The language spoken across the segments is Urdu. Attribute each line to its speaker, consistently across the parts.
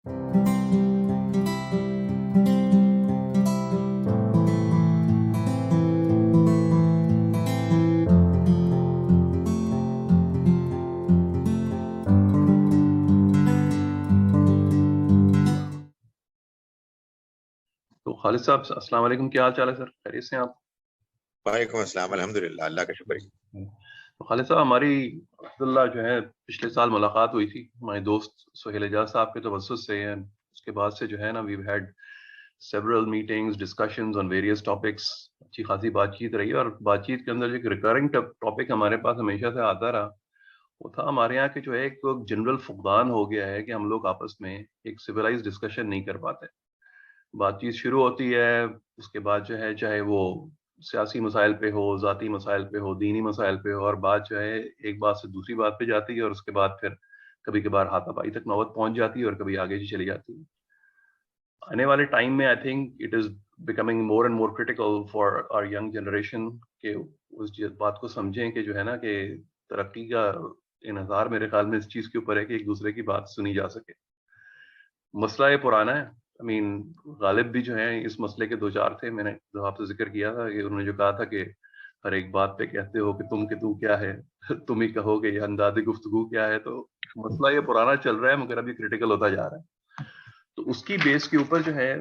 Speaker 1: تو خالد صاحب السلام علیکم، کیا حال چال ہے سر؟ خیریت سے ہیں آپ؟
Speaker 2: وعلیکم السلام، الحمدللہ، اللہ کا شکر ہے۔
Speaker 1: تو خالد صاحب، ہماری عبداللہ جو ہے پچھلے سال ملاقات ہوئی تھی ہمارے دوست سہیل اعجاز صاحب کے توسط سے، اس کے بعد سے جو ہے نا we've had several meetings discussions on various topics, اچھی خاصی بات چیت رہی ہے، اور بات چیت کے اندر جو ایک ریکرنگ ٹاپک ہمارے پاس ہمیشہ سے آتا رہا وہ تھا ہمارے یہاں کہ جو ہے ایک جنرل فقدان ہو گیا ہے کہ ہم لوگ آپس میں ایک سویلائز ڈسکشن نہیں کر پاتے۔ بات چیت شروع ہوتی ہے، اس کے بعد جو ہے چاہے وہ سیاسی مسائل پہ ہو، ذاتی مسائل پہ ہو، دینی مسائل پہ ہو، اور بات جو ہے ایک بات سے دوسری بات پہ جاتی ہے، اور اس کے بعد پھر کبھی کبھار ہاتھا پائی تک نوبت پہنچ جاتی ہے اور کبھی آگے چلی جاتی ہے۔ آنے والے ٹائم میں I think it is becoming more and more critical for our young generation کہ اس بات کو سمجھیں کہ جو ہے نا کہ ترقی کا انحصار میرے خیال میں اس چیز کے اوپر ہے کہ ایک دوسرے کی بات سنی جا سکے۔ مسئلہ یہ پرانا ہے، غالب بھی جو ہیں اس مسئلے کے دو چار تھے، میں نے جو آپ سے ذکر کیا تھا کہ انہوں نے جو کہا تھا کہ ہر ایک بات پہ کہتے ہو کہ تو کیا ہے تم ہی کہو گے، یہ انداز گفتگو کیا ہے۔ تو مسئلہ یہ پرانا چل رہا ہے مگر ابھی کریٹیکل ہوتا جا رہا ہے۔ تو اس کی بیس کے اوپر جو ہے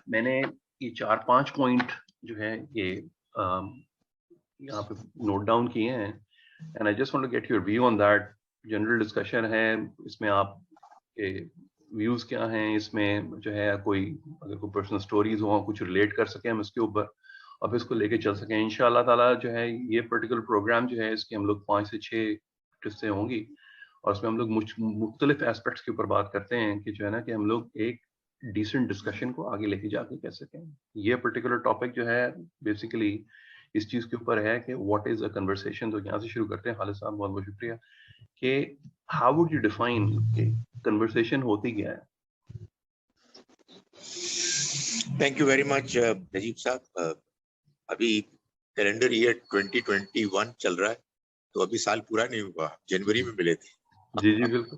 Speaker 1: میں نے یہ 4-5 پوائنٹ جو ہے یہ یہاں پہ نوٹ ڈاؤن کیے ہیں، and I just want to get your view on that. General discussion ہے، اس میں آپ کے ویوز کیا ہیں، اس میں جو ہے کوئی اگر کوئی پرسنل سٹوریز ہوں کچھ ریلیٹ کر سکیں ہم اس کے اوپر، اور پھر اس کو لے کے چل سکیں انشاءاللہ تعالیٰ۔ جو ہے یہ پرٹیکولر پروگرام جو ہے اس کے ہم لوگ 5 سے 6 قسطیں ہوں گی، اور اس میں ہم لوگ مختلف ایسپیکٹس کے اوپر بات کرتے ہیں کہ جو ہے نا کہ ہم لوگ ایک ڈیسنٹ ڈسکشن کو آگے لے کے جا کے کر سکیں۔ یہ پرٹیکولر ٹاپک جو ہے بیسیکلی اس چیز کے اوپر ہے کہ واٹ از اے کنورسیشن۔ تو یہاں سے شروع کرتے ہیں خالد صاحب، بہت بہت شکریہ کہ ہاؤ وڈ یو ڈیفائن کہ کنورسیشن ہوتی کیا ہے؟
Speaker 2: تھینک یو ویری مچ نجیب صاحب۔ ابھی کیلنڈر ایئر 2021 چل رہا ہے، تو ابھی سال پورا نہیں ہوا، جنوری میں ملے تھے۔
Speaker 1: جی جی بالکل۔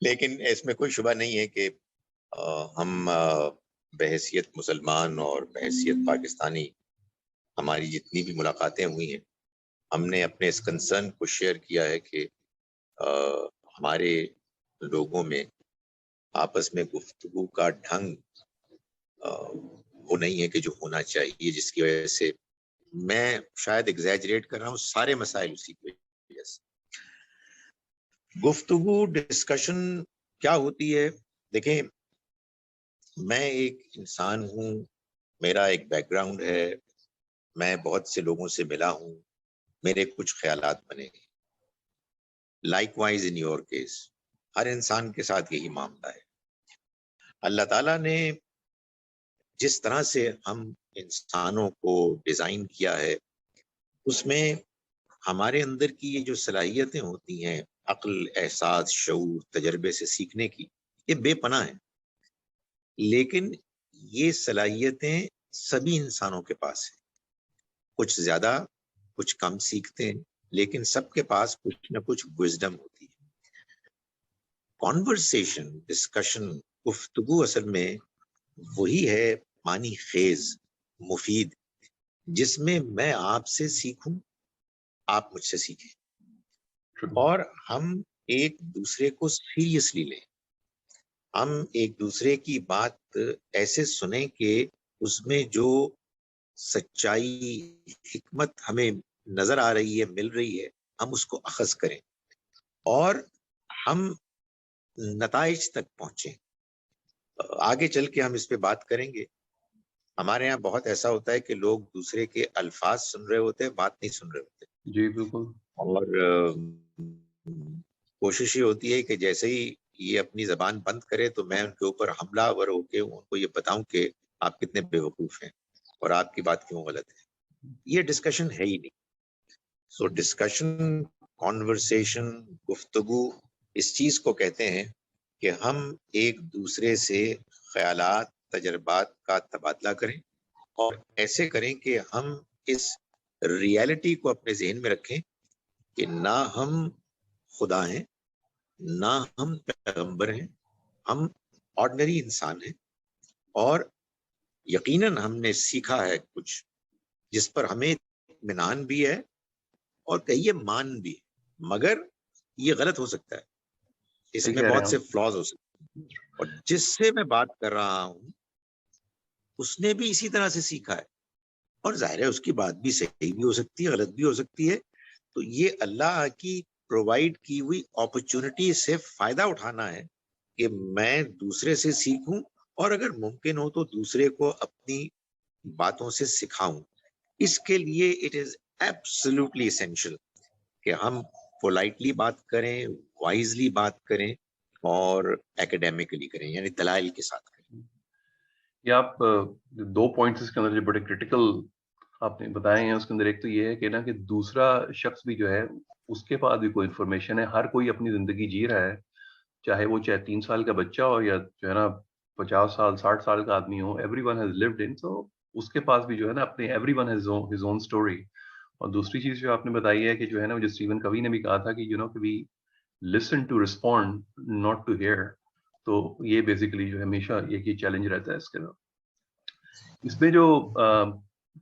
Speaker 2: لیکن اس میں کوئی شبہ نہیں ہے کہ ہم بحیثیت مسلمان اور بحیثیت پاکستانی، ہماری جتنی بھی ملاقاتیں ہوئی ہیں، ہم نے اپنے اس کنسرن کو شیئر کیا ہے کہ ہمارے لوگوں میں آپس میں گفتگو کا ڈھنگ وہ نہیں ہے کہ جو ہونا چاہیے، جس کی وجہ سے میں شاید ایگزیجریٹ کر رہا ہوں، سارے مسائل اسی کی وجہ سے۔ گفتگو ڈسکشن کیا ہوتی ہے؟ دیکھیں، میں ایک انسان ہوں، میرا ایک بیک گراؤنڈ ہے، میں بہت سے لوگوں سے ملا ہوں، میرے کچھ خیالات بنے ہیں۔ Likewise in your case, ہر انسان کے ساتھ یہی معاملہ ہے۔ اللہ تعالیٰ نے جس طرح سے ہم انسانوں کو ڈیزائن کیا ہے، اس میں ہمارے اندر کی یہ جو صلاحیتیں ہوتی ہیں، عقل، احساس، شعور، تجربے سے سیکھنے کی، یہ بے پناہ ہیں۔ لیکن یہ صلاحیتیں سبھی انسانوں کے پاس ہیں، کچھ زیادہ کچھ کم سیکھتے ہیں، لیکن سب کے پاس کچھ نہ کچھ وزڈم ہوتی ہے۔ کانورسیشن، ڈسکشن، گفتگو اصل میں وہی ہے معنی خیز، مفید، جس میں آپ سے سیکھوں، آپ مجھ سے سیکھیں، اور ہم ایک دوسرے کو سیریسلی لیں، ہم ایک دوسرے کی بات ایسے سنیں کہ اس میں جو سچائی، حکمت ہمیں نظر آ رہی ہے، مل رہی ہے، ہم اس کو اخذ کریں اور ہم نتائج تک پہنچیں۔ آگے چل کے ہم اس پہ بات کریں گے۔ ہمارے ہاں بہت ایسا ہوتا ہے کہ لوگ دوسرے کے الفاظ سن رہے ہوتے ہیں، بات نہیں سن رہے ہوتے۔
Speaker 1: جی بالکل۔
Speaker 2: اور کوشش یہ ہوتی ہے کہ جیسے ہی یہ اپنی زبان بند کرے تو میں ان کے اوپر حملہ آور ہو کے ان کو یہ بتاؤں کہ آپ کتنے بیوقوف ہیں اور آپ کی بات کیوں غلط ہے۔ یہ ڈسکشن ہے ہی نہیں۔ سو ڈسکشن، کانورسیشن، گفتگو اس چیز کو کہتے ہیں کہ ہم ایک دوسرے سے خیالات، تجربات کا تبادلہ کریں، اور ایسے کریں کہ ہم اس ریالٹی کو اپنے ذہن میں رکھیں کہ نہ ہم خدا ہیں، نہ ہم پیغمبر ہیں، ہم آرڈنری انسان ہیں اور یقیناً ہم نے سیکھا ہے کچھ جس پر ہمیں اطمینان بھی ہے اور کہیے مان بھی ہے، مگر یہ غلط ہو سکتا ہے، اس
Speaker 1: صحیح
Speaker 2: میں
Speaker 1: کہہ رہے
Speaker 2: بہت
Speaker 1: ہیں
Speaker 2: سے
Speaker 1: آپ.
Speaker 2: فلاز ہو سکتے ہیں، اور جس سے میں بات کر رہا ہوں اس نے بھی اسی طرح سے سیکھا ہے، اور ظاہر ہے اس کی بات بھی صحیح بھی ہو سکتی ہے، غلط بھی ہو سکتی ہے. تو یہ اللہ کی پرووائڈ کی ہوئی اپرچونٹی سے فائدہ اٹھانا ہے کہ میں دوسرے سے سیکھوں اور اگر ممکن ہو تو دوسرے کو اپنی باتوں سے سکھاؤں. اس کے لیے اٹ از ایبسلیوٹلی اسینشل کہ ہم پولائٹلی بات کریں، وائزلی بات کریں اور ایکڈیمکلی کریں، یعنی دلائل کے ساتھ کریں.
Speaker 1: یہ آپ 2 پوائنٹس اس کے اندر جو بڑے کرٹیکل آپ نے بتائے ہیں، اس کے اندر ایک تو یہ ہے کہ نا کہ دوسرا شخص بھی جو ہے اس کے پاس بھی کوئی انفارمیشن ہے. ہر کوئی اپنی زندگی جی رہا ہے، چاہے 3 سال کا بچہ ہو یا جو ہے نا 50 سال 60 سال کا آدمی ہو. Every one has lived in, سو اس کے پاس بھی جو ہے نا اپنے every one has his own story. اور دوسری چیز جو آپ نے بتائی ہے کہ جو ہے نا جو اسٹیون کوی نے بھی کہا تھا کہ کہ we listen to respond not to hear. تو یہ بیسیکلی جو ہے ہمیشہ یہ چیلنج رہتا ہے اس کے اندر. اس میں جو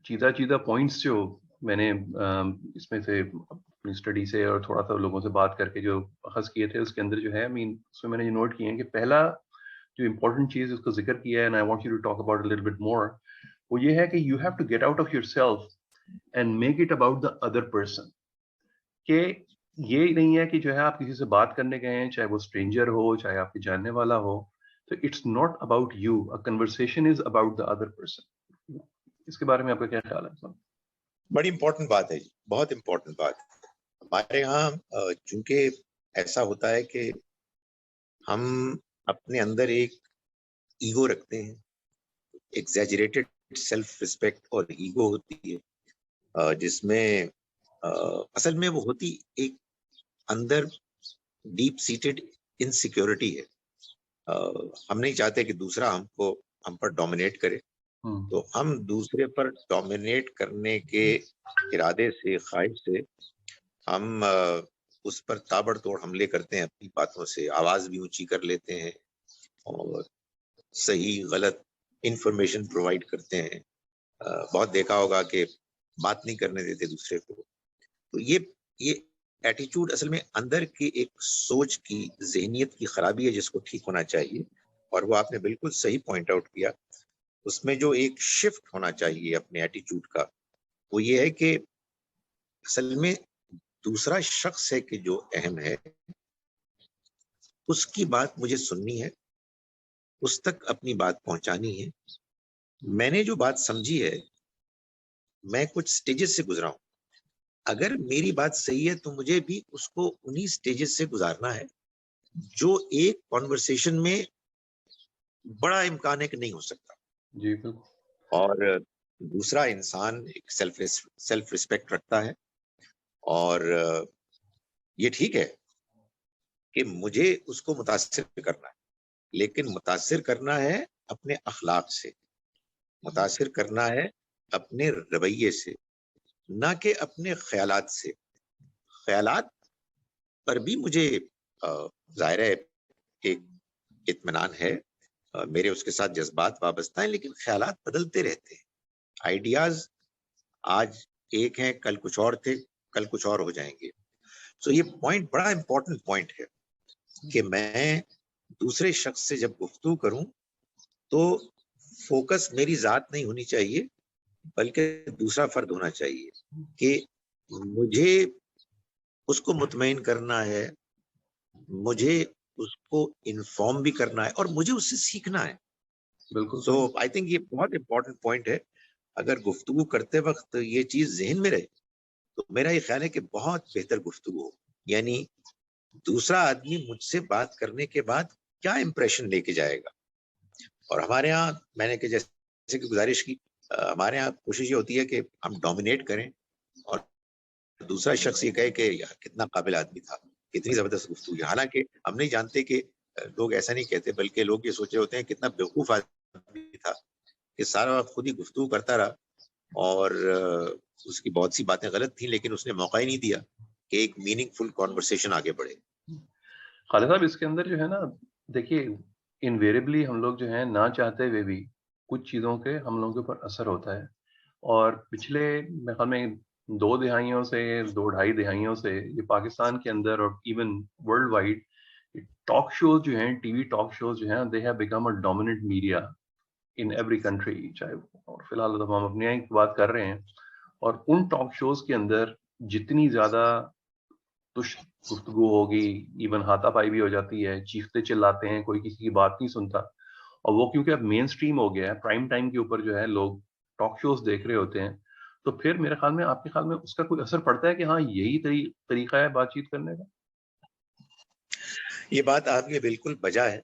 Speaker 1: چیدہ پوائنٹس جو میں نے اس میں سے اپنی اسٹڈی سے اور تھوڑا سا لوگوں سے بات کر کے جو اخذ کیے تھے، اس کے اندر جو ہے اس میں نے یہ نوٹ کیے ہیں کہ پہلا جو امپورٹنٹ چیز اس کو ذکر کیا ہے، and I want you to talk about it a little bit more، وہ یہ ہے کہ you have to get out of yourself and make it about the other person. کہ یہ نہیں ہے کہ جو ہے آپ کسی سے بات کرنے گئے ہیں، چاہے وہ اسٹرینجر ہو، چاہے آپ کے جاننے والا ہو، تو it's not about you, a conversation is about the other person. اس کے بارے میں آپ کا کیا خیال ہے؟
Speaker 2: بڑی امپورٹنٹ بات ہے جی، بہت امپورٹنٹ بات. ہمارے ہاں چونکہ ایسا ہوتا ہے کہ ہم اپنے اندر ایک ایگو رکھتے ہیں، ایگزیجریٹڈ سیلف ریسپیکٹ اور ایگو ہوتی ہے، جس میں اصل میں وہ ہوتی ایک اندر ڈیپ سیٹڈ انسیکیورٹی ہے. ہم نہیں چاہتے کہ دوسرا ہم پر ڈومینیٹ کرے، تو ہم دوسرے پر ڈومینیٹ کرنے کے ارادے سے، خواہش سے ہم اس پر تابڑ توڑ حملے کرتے ہیں، اپنی باتوں سے آواز بھی اونچی کر لیتے ہیں اور صحیح غلط انفارمیشن پرووائڈ کرتے ہیں. بہت دیکھا ہوگا کہ بات نہیں کرنے دیتے دوسرے کو. تو یہ ایٹیچیوڈ اصل میں اندر کی ایک سوچ کی، ذہنیت کی خرابی ہے جس کو ٹھیک ہونا چاہیے. اور وہ آپ نے بالکل صحیح پوائنٹ آؤٹ کیا. اس میں جو ایک شفٹ ہونا چاہیے اپنے ایٹیچیوڈ کا، وہ یہ ہے کہ اصل میں دوسرا شخص ہے کہ جو اہم ہے، اس کی بات مجھے سننی ہے، اس تک اپنی بات پہنچانی ہے. میں نے جو بات سمجھی ہے، میں کچھ سٹیجز سے گزرا ہوں، اگر میری بات صحیح ہے تو مجھے بھی اس کو انہی سٹیجز سے گزارنا ہے جو ایک کانورسیشن میں بڑا امکان ہے کہ نہیں ہو سکتا.
Speaker 1: جی بالکل.
Speaker 2: اور دوسرا انسان ایک سیلف ریسپیکٹ رکھتا ہے، اور یہ ٹھیک ہے کہ مجھے اس کو متاثر کرنا ہے، لیکن متاثر کرنا ہے اپنے اخلاق سے، متاثر کرنا ہے اپنے رویے سے، نہ کہ اپنے خیالات سے. خیالات پر بھی مجھے ظاہر ہے ایک اطمینان ہے، میرے اس کے ساتھ جذبات وابستہ ہیں، لیکن خیالات بدلتے رہتے ہیں. آئیڈیاز آج ایک ہیں، کل کچھ اور تھے، کل کچھ اور ہو جائیں گے. سو یہ پوائنٹ بڑا امپورٹنٹ پوائنٹ ہے کہ میں دوسرے شخص سے جب گفتگو کروں تو فوکس میری ذات نہیں ہونی چاہیے، بلکہ دوسرا فرد ہونا چاہیے کہ مجھے اس کو مطمئن کرنا ہے، مجھے اس کو انفارم بھی کرنا ہے، اور مجھے اس سے سیکھنا ہے.
Speaker 1: بالکل.
Speaker 2: سو آئی تھنک یہ بہت امپورٹنٹ پوائنٹ ہے. اگر گفتگو کرتے وقت یہ چیز ذہن میں رہے تو میرا یہ خیال ہے کہ بہت بہتر گفتگو ہو. یعنی دوسرا آدمی مجھ سے بات کرنے کے بعد کیا امپریشن لے کے جائے گا. اور ہمارے ہاں میں نے کہ جیسے کہ گزارش کی، ہمارے ہاں کوشش یہ ہوتی ہے کہ ہم ڈومینیٹ کریں اور دوسرا شخص یہ کہے کہ یار کتنا قابل آدمی تھا، کتنی زبردست گفتگو. حالانکہ ہم نہیں جانتے کہ لوگ ایسا نہیں کہتے، بلکہ لوگ یہ سوچ رہے ہوتے ہیں کتنا بیوقوف آدمی تھا کہ سارا وقت خود ہی گفتگو کرتا رہا، اور اس کی بہت سی باتیں غلط تھیں، لیکن اس نے موقع ہی نہیں دیا کہ ایک میننگ فل کانورسیشن آگے بڑھے.
Speaker 1: خالد صاحب اس کے اندر جو ہے نا، دیکھیے انویریبلی ہم لوگ جو ہیں نہ چاہتے ہوئے بھی کچھ چیزوں کے ہم لوگوں کے اوپر اثر ہوتا ہے. اور پچھلے میرے خیال میں 2 دہائیوں سے 2 ڈھائی دہائیوں سے یہ پاکستان کے اندر اور even world wide talk shows جو ہیں, ٹی وی ٹاک شوز جو ہیں, they have become a dominant media in every country. چاہے اور فی الحال تو ہم اپنے یہاں کی بات کر رہے ہیں, اور ان ٹاک شوز کے اندر جتنی زیادہ تش گفتگو ہوگی, ایون ہاتھا پائی بھی ہو جاتی ہے, چیختے چلاتے ہیں, کوئی کسی کی بات نہیں سنتا. اور وہ کیونکہ اب مین سٹریم ہو گیا ہے, پرائم ٹائم کے اوپر جو ہے لوگ ٹاک شوز دیکھ رہے ہوتے ہیں, تو پھر میرے خیال میں, آپ کے خیال میں اس کا کوئی اثر پڑتا ہے کہ ہاں یہی طریقہ ہے بات چیت کرنے کا؟
Speaker 2: یہ بات آپ کی بالکل بجا ہے.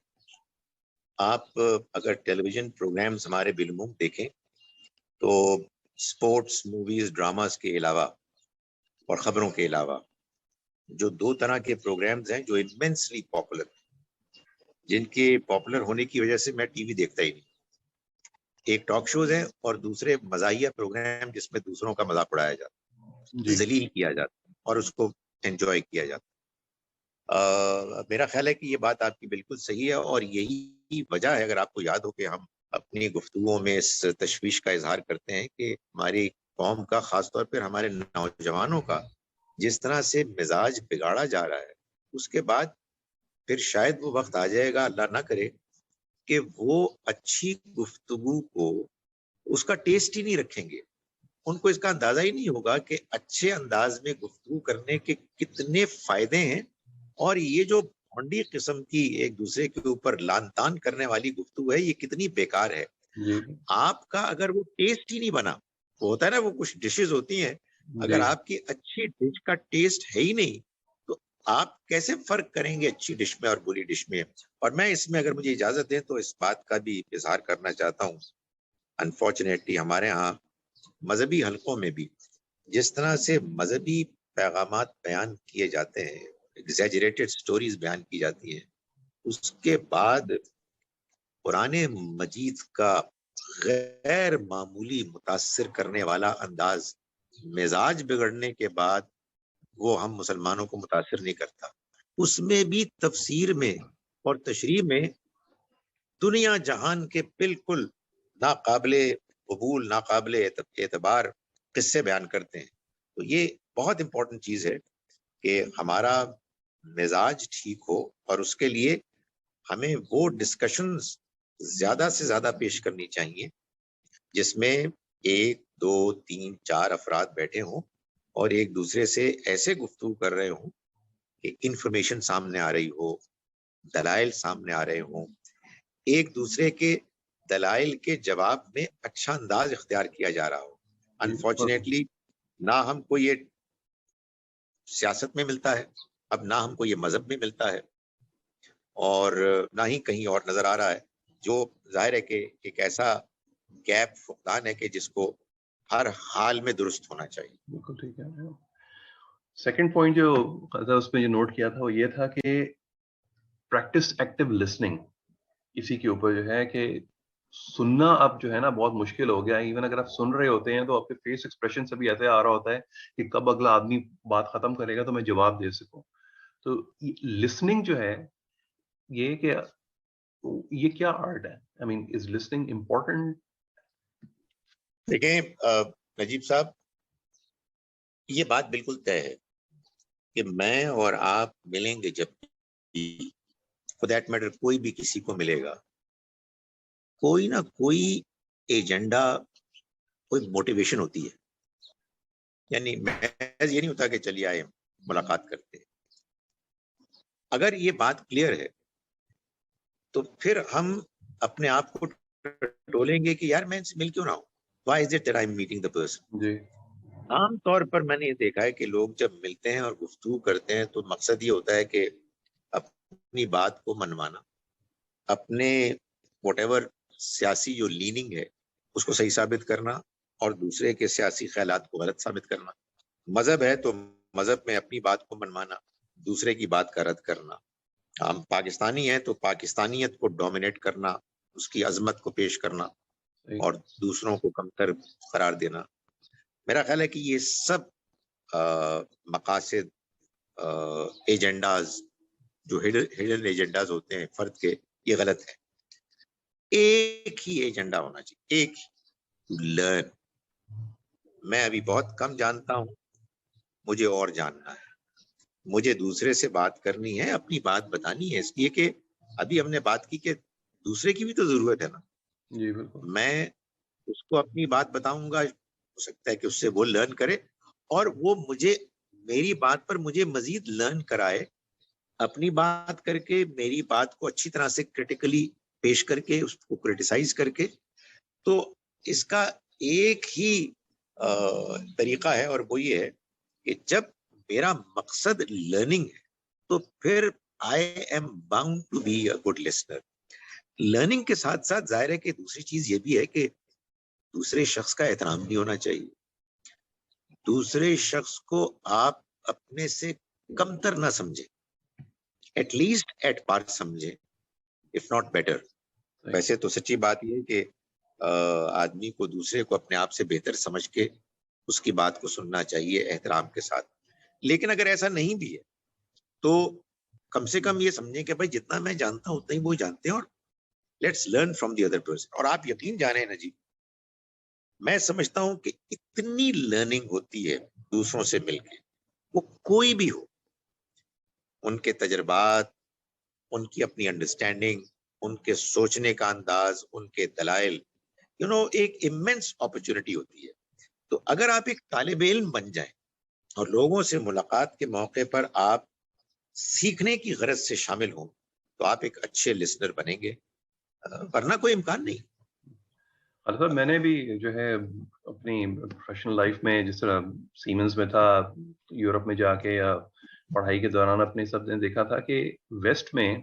Speaker 2: آپ اگر ٹیلی ویژن پروگرامز ہمارے بالعموم دیکھیں تو سپورٹس, موویز, ڈراماز کے علاوہ اور خبروں کے علاوہ جو 2 طرح کے پروگرامز ہیں جو امینسلی پاپولر, جن کے پاپولر ہونے کی وجہ سے میں ٹی وی دیکھتا ہی نہیں. ایک ٹاک شوز ہیں اور دوسرے مزاحیہ پروگرام جس میں دوسروں کا مذاق اڑایا جاتا,
Speaker 1: جی
Speaker 2: ذلیل کیا جاتا اور اس کو انجوائے کیا جاتا. میرا خیال ہے کہ یہ بات آپ کی بالکل صحیح ہے, اور یہی وجہ ہے, اگر آپ کو یاد ہو کہ ہم اپنی گفتگوؤں میں اس تشویش کا اظہار کرتے ہیں کہ ہماری قوم کا, خاص طور پر ہمارے نوجوانوں کا جس طرح سے مزاج بگاڑا جا رہا ہے, اس کے بعد پھر شاید وہ وقت آ جائے گا, اللہ نہ کرے, کہ وہ اچھی گفتگو کو اس کا ٹیسٹ ہی نہیں رکھیں گے. ان کو اس کا اندازہ ہی نہیں ہوگا کہ اچھے انداز میں گفتگو کرنے کے کتنے فائدے ہیں, اور یہ جو بھونڈی قسم کی ایک دوسرے کے اوپر لان تان کرنے والی گفتگو ہے, یہ کتنی بیکار ہے.
Speaker 1: جی
Speaker 2: آپ کا اگر وہ ٹیسٹ ہی نہیں بنا, وہ ہوتا ہے نا, وہ کچھ ڈشز ہوتی ہیں, اگر
Speaker 1: جی
Speaker 2: آپ کی اچھی ڈش کا ٹیسٹ ہے ہی نہیں تو آپ کیسے فرق کریں گے اچھی ڈش میں اور بری ڈش میں. اور میں اس میں, اگر مجھے اجازت دیں تو اس بات کا بھی اظہار کرنا چاہتا ہوں. انفارچونیٹلی ہمارے ہاں مذہبی حلقوں میں بھی جس طرح سے مذہبی پیغامات بیان کیے جاتے ہیں, ایگزیجریٹڈ سٹوریز بیان کی جاتی ہیں, اس کے بعد قرآن مجید کا غیر معمولی متاثر کرنے والا انداز مزاج بگڑنے کے بعد وہ ہم مسلمانوں کو متاثر نہیں کرتا. اس میں بھی تفسیر میں اور تشریح میں دنیا جہان کے بالکل ناقابل قبول, ناقابل اعتبار قصے بیان کرتے ہیں. تو یہ بہت امپورٹنٹ چیز ہے کہ ہمارا مزاج ٹھیک ہو, اور اس کے لیے ہمیں وہ ڈسکشنز زیادہ سے زیادہ پیش کرنی چاہیے جس میں 1, 2, 3, 4 افراد بیٹھے ہوں اور ایک دوسرے سے ایسے گفتگو کر رہے ہوں کہ انفارمیشن سامنے آ رہی ہو, دلائل سامنے آ رہے ہوں, ایک دوسرے کے دلائل کے جواب میں اچھا انداز اختیار کیا جا رہا ہو. انفارچونیٹلی نہ ہم کو یہ سیاست میں ملتا ہے, اب نہ ہم کو یہ مذہب میں ملتا ہے, اور نہ ہی کہیں اور نظر آ رہا ہے, جو ظاہر ہے کہ ایک ایسا گیپ فقدان ہے کہ جس کو ہر حال میں درست ہونا چاہیے.
Speaker 1: بالکل ٹھیک ہے. سیکنڈ پوائنٹ جو اس میں جو نوٹ کیا تھا وہ یہ تھا کہ پریکٹس ایکٹیو لسننگ. اسی کے اوپر جو ہے کہ سننا اب جو ہے نا بہت مشکل ہو گیا ہے. ایون اگر آپ سن رہے ہوتے ہیں تو آپ کے فیس ایکسپریشن سے بھی ایسے آ رہا ہوتا ہے کہ کب اگلا آدمی بات ختم کرے گا تو میں جواب دے سکوں. تو لسننگ جو ہے یہ کہ یہ کیا آرٹ ہے؟ آئی مین از لسننگ امپورٹنٹ؟
Speaker 2: دیکھیں نجیب صاحب, یہ بات بالکل طے ہے کہ میں اور آپ ملیں گے جب بھی, فور دیٹ میٹر کوئی بھی کسی کو ملے گا, کوئی نہ کوئی ایجنڈا, کوئی موٹیویشن ہوتی ہے. یعنی محض یہ نہیں ہوتا کہ چلیے آئے ملاقات کرتے. اگر یہ بات کلیئر ہے تو پھر ہم اپنے آپ کو ٹولیں گے کہ یار میں ان سے مل کیوں نہ ہوں. Why is it that I'm meeting the person?
Speaker 1: جی
Speaker 2: عام طور پر میں نے یہ دیکھا ہے کہ لوگ جب ملتے ہیں اور گفتگو کرتے ہیں تو مقصد یہ ہوتا ہے کہ اپنی بات کو منوانا, اپنے واٹ ایور سیاسی جو لیننگ ہے اس کو صحیح ثابت کرنا, اور دوسرے کے سیاسی خیالات کو غلط ثابت کرنا. مذہب ہے تو مذہب میں اپنی بات کو منوانا, دوسرے کی بات کا رد کرنا. ہم پاکستانی ہیں تو پاکستانیت کو ڈومینیٹ کرنا, اس کی عظمت کو پیش کرنا اور دوسروں کو کمتر قرار دینا. میرا خیال ہے کہ یہ سب مقاصد, ایجنڈاز جو ہڈن ایجنڈاز ہوتے ہیں فرد کے, یہ غلط ہے. ایک ہی ایجنڈا ہونا چاہیے, ایک ہی, لرن. میں ابھی بہت کم جانتا ہوں, مجھے اور جاننا ہے, مجھے دوسرے سے بات کرنی ہے, اپنی بات بتانی ہے, اس لیے کہ ابھی ہم نے بات کی کہ دوسرے کی بھی تو ضرورت ہے نا.
Speaker 1: جی بالکل.
Speaker 2: میں اس کو اپنی بات بتاؤں گا, ہو سکتا ہے کہ اس سے وہ لرن کرے اور وہ مجھے میری بات پر مجھے مزید لرن کرائے, اپنی بات کر کے میری بات کو اچھی طرح سے کریٹیکلی پیش کر کے اس کو کریٹیسائز کر کے. تو اس کا ایک ہی طریقہ ہے اور وہ یہ ہے کہ جب میرا مقصد لرننگ ہے تو پھر I am bound to be a good listener. Learning کے ساتھ ساتھ ظاہر ہے کہ دوسری چیز یہ بھی ہے کہ دوسرے شخص کا احترام بھی ہونا چاہیے. دوسرے شخص کو آپ اپنے سے کمتر نہ سمجھیں, ایٹ لیسٹ ایٹ پار سمجھیں, اف ناٹ بیٹر. ویسے تو سچی بات یہ ہے کہ آدمی کو دوسرے کو اپنے آپ سے بہتر سمجھ کے اس کی بات کو سننا چاہیے احترام کے ساتھ. لیکن اگر ایسا نہیں بھی ہے تو کم سے کم یہ سمجھیں کہ بھائی جتنا میں جانتا ہوں اتنا ہی وہ جانتے ہیں, اور let's learn from the other person. اور آپ یقین جانیں نا جی, میں سمجھتا ہوں کہ اتنی لرننگ ہوتی ہے دوسروں سے مل کے, وہ کوئی بھی ہو, ان کے تجربات, ان کی اپنی انڈرسٹینڈنگ, ان کے سوچنے کا انداز, ان کے دلائل, ایک امینس اپرچونٹی ہوتی ہے. تو اگر آپ ایک طالب علم بن جائیں اور لوگوں سے ملاقات کے موقع پر آپ سیکھنے کی غرض سے شامل ہوں تو آپ ایک اچھے لسنر بنیں گے, ورنہ کوئی امکان نہیں.
Speaker 1: صاحب میں نے بھی جو ہے اپنی پروفیشنل لائف میں جس طرح سیمنز میں تھا, یورپ میں جا کے یا پڑھائی کے دوران اپنے سب نے دیکھا تھا کہ ویسٹ میں